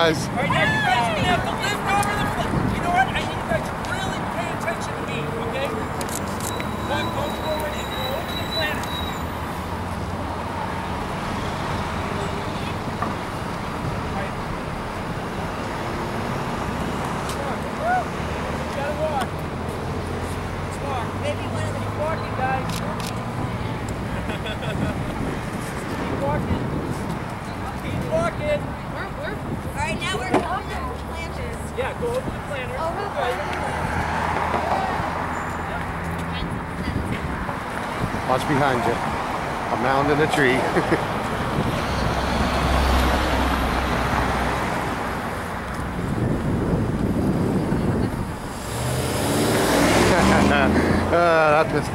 Guys. All right, now you guys are going to have to lift over the foot. You know what? I need you guys to really pay attention to me, okay? Don't go over it. Go over the planet. All right. Come on. You gotta walk. Let's walk. Maybe one of them. Keep walking, guys. Keep walking. Keep walking. All right, now we're over the planters. Yeah, go over the planter. Watch behind you. A mound and a tree. That missed it.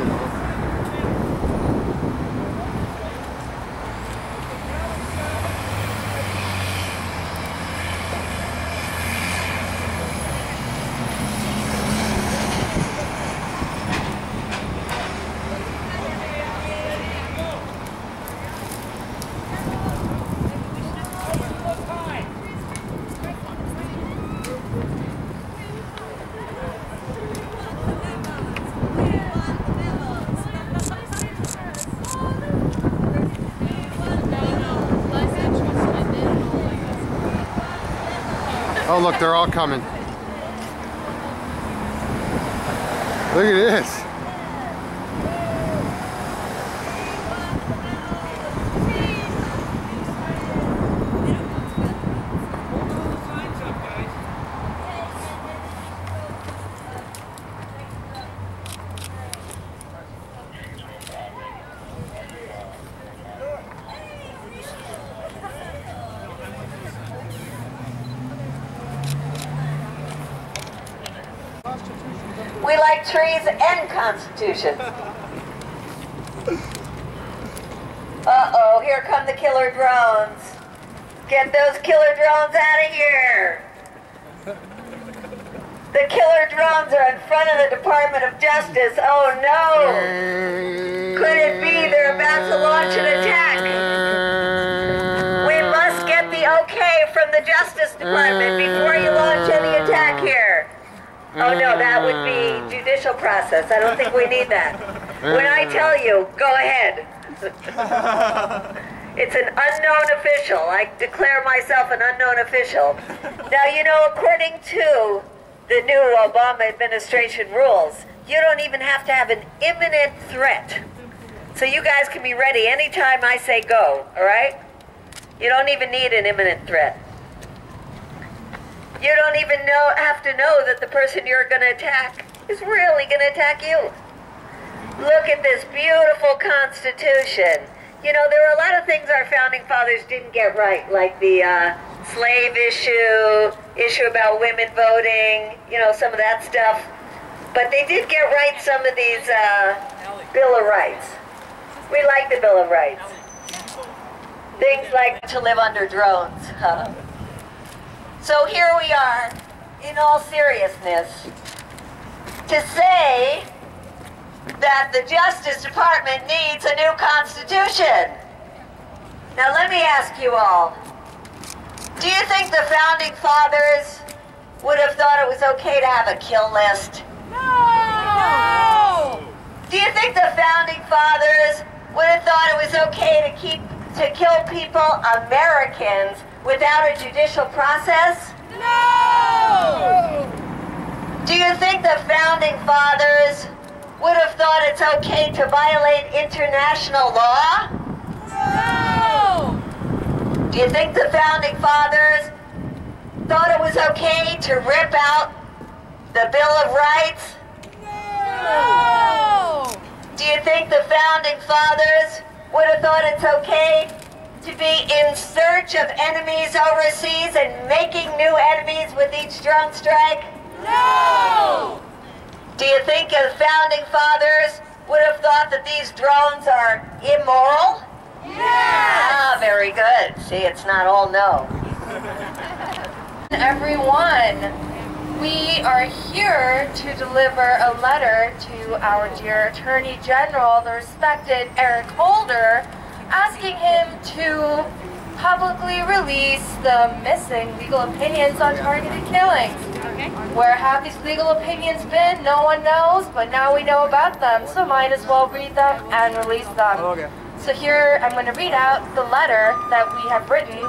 Oh look, they're all coming. Look at this. We like trees and constitutions. Uh-oh, here come the killer drones. Get those killer drones out of here. The killer drones are in front of the Department of Justice. Oh no! Could it be they're about to launch an attack? We must get the okay from the Justice Department before you launch any attack here. Oh no, that would be judicial process. I don't think we need that. When I tell you, go ahead. It's an unknown official. I declare myself an unknown official. Now, you know, according to the new Obama administration rules, you don't even have to have an imminent threat. So you guys can be ready anytime I say go, all right? You don't even need an imminent threat. You don't even have to know that the person you're going to attack is really going to attack you. Look at this beautiful Constitution. You know, there were a lot of things our founding fathers didn't get right, like the slave issue about women voting, you know, some of that stuff. But they did get right some of these Bill of Rights. We like the Bill of Rights. Things like to live under drones. So here we are, in all seriousness, to say that the Justice Department needs a new Constitution. Now let me ask you all, do you think the Founding Fathers would have thought it was okay to have a kill list? No! Do you think the Founding Fathers would have thought it was okay to kill people, Americans, without a judicial process? No! Do you think the Founding Fathers would have thought it's okay to violate international law? No! Do you think the Founding Fathers thought it was okay to rip out the Bill of Rights? No! Do you think the Founding Fathers would have thought it's okay to be in search of enemies overseas and making new enemies with each drone strike? No! Do you think the Founding Fathers would have thought that these drones are immoral? Yes! Ah, very good. See, it's not all no. Everyone, we are here to deliver a letter to our dear Attorney General, the respected Eric Holder, asking him to publicly release the missing legal opinions on targeted killings. Where have these legal opinions been? No one knows, but now we know about them, so might as well read them and release them. So here I'm going to read out the letter that we have written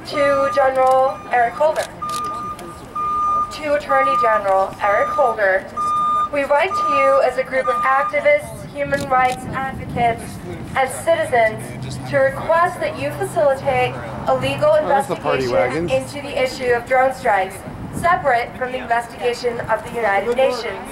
to General Eric Holder. To Attorney General Eric Holder, we write to you as a group of activists, human rights advocates, and citizens to request that you facilitate a legal investigation into the issue of drone strikes, separate from the investigation of the United Nations.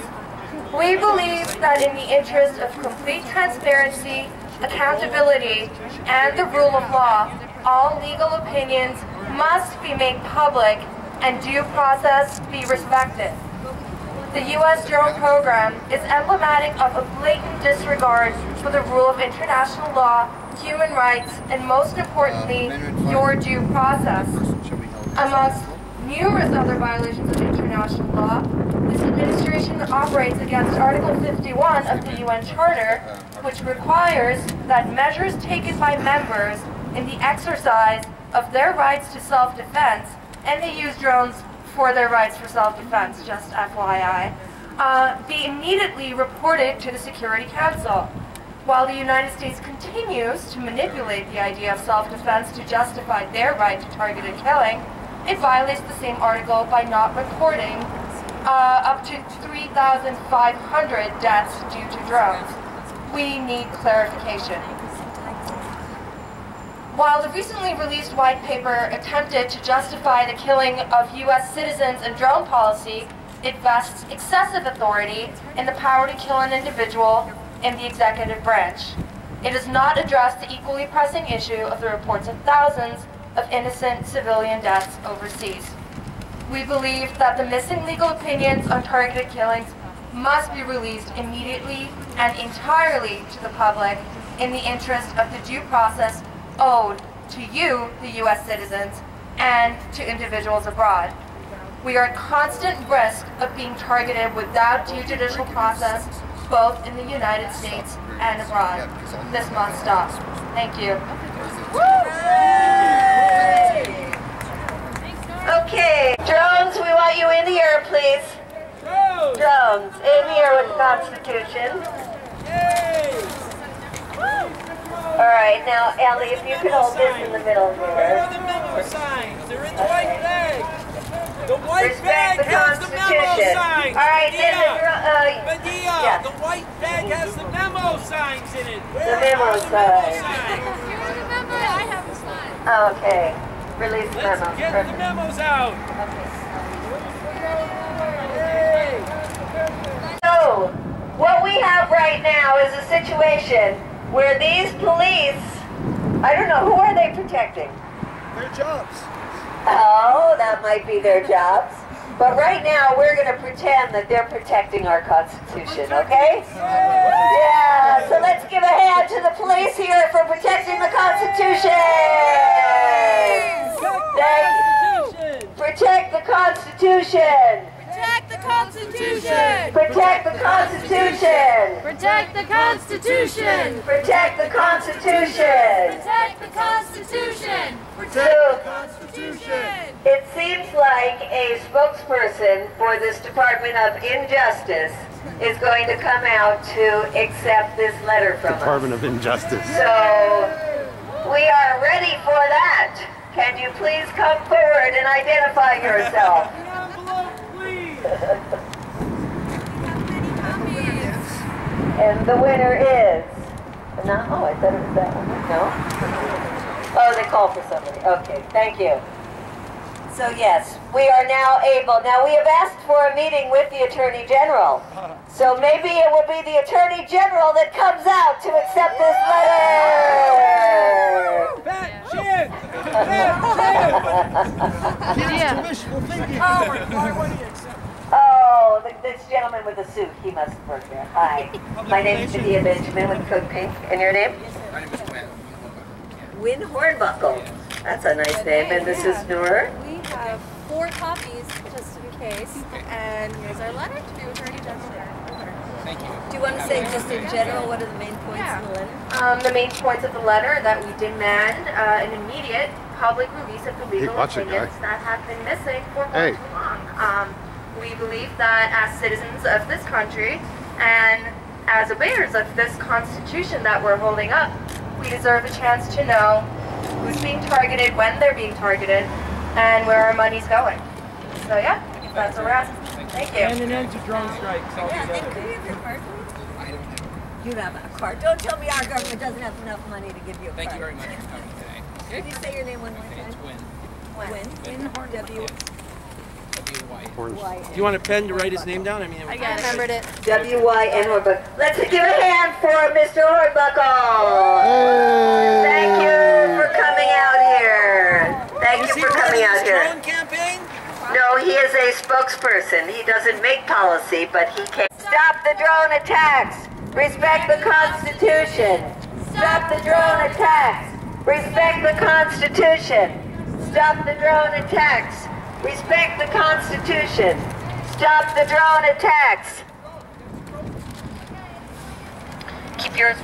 We believe that in the interest of complete transparency, accountability, and the rule of law, all legal opinions must be made public and due process be respected. The U.S. drone program is emblematic of a blatant disregard for the rule of international law, human rights, and most importantly, your due process. Amongst numerous other violations of international law, this administration operates against Article 51 of the UN Charter, which requires that measures taken by members in the exercise of their rights to self-defense, and they use drones for their rights for self-defense, just FYI, be immediately reported to the Security Council. While the United States continues to manipulate the idea of self-defense to justify their right to targeted killing, it violates the same article by not recording up to 3,500 deaths due to drones. We need clarification. While the recently released white paper attempted to justify the killing of U.S. citizens and drone policy, it vests excessive authority in the power to kill an individual in the executive branch. It does not address the equally pressing issue of the reports of thousands of innocent civilian deaths overseas. We believe that the missing legal opinions on targeted killings must be released immediately and entirely to the public in the interest of the due process owed to you, the U.S. citizens, and to individuals abroad. We are at constant risk of being targeted without due judicial process, both in the United States and abroad. This must stop. Thank you. Okay, drones, we want you in here, please. Drones, in here with the Constitution. All right, now, Ellie, if you could hold this in the middle here. Where are the memo signs? They're in the white bag. The white bag has the memo signs. All right, Medea, the white bag has the memo signs in it. The memo signs. Here's the memo. I have the sign. Okay, release the memo. Let's get the memos out. So, what we have right now is a situation where these police, I don't know, who are they protecting? Their jobs. Oh, that might be their jobs. But right now, we're going to pretend that they're protecting our Constitution, okay? Yeah, so let's give a hand to the police here for protecting the Constitution! Protect the Constitution! Protect the Constitution! Protect the Constitution! Protect the Constitution! Protect the Constitution! Protect the Constitution! So, it seems like a spokesperson for this Department of Injustice is going to come out to accept this letter from Department us. of Injustice. So, we are ready for that. Can you please come forward and identify yourself? And the winner is... No, oh, I thought it was that one. No? Oh, they called for somebody. Okay, thank you. So yes, we are now able... Now, we have asked for a meeting with the Attorney General. So maybe it will be the Attorney General that comes out to accept this letter. Oh, this gentleman with the suit, he must work there. Hi, my name is Medea Benjamin with CODEPINK. And your name? My name is Win. Win Hornbuckle. That's a nice name. And this is Noor? We have 4 copies, just in case. And here's our letter to Attorney General. Thank you. Do you want to say just in general what are the main points in the letter? The main points of the letter that we demand an immediate public release of the legal opinions that have been missing for far too long. We believe that as citizens of this country and as obeyers of this Constitution that we're holding up, we deserve a chance to know who's being targeted, when they're being targeted, and where our money's going. So yeah, that's what we're asking. Thank you. And an end to drone strikes Yeah, and altogether. could we have your card, please? You have a card. Don't tell me our government doesn't have enough money to give you a card. Thank you very much for coming today. Could you say your name one more Okay, it's time? Win. Win. W. W-Y. Orange. Do you want a pen to write his name down? I mean, I remembered it. W-Y-N Hornbuckle. Let's give a hand for Mr. Hornbuckle. Thank you for coming out here. Thank you for coming out here. Drone campaign? No, he is a spokesperson. He doesn't make policy, but he can. Stop the drone attacks. Respect the Constitution. Stop the drone attacks. Respect the Constitution. Stop the drone attacks. Respect the Constitution. Stop the drone attacks. Keep yours.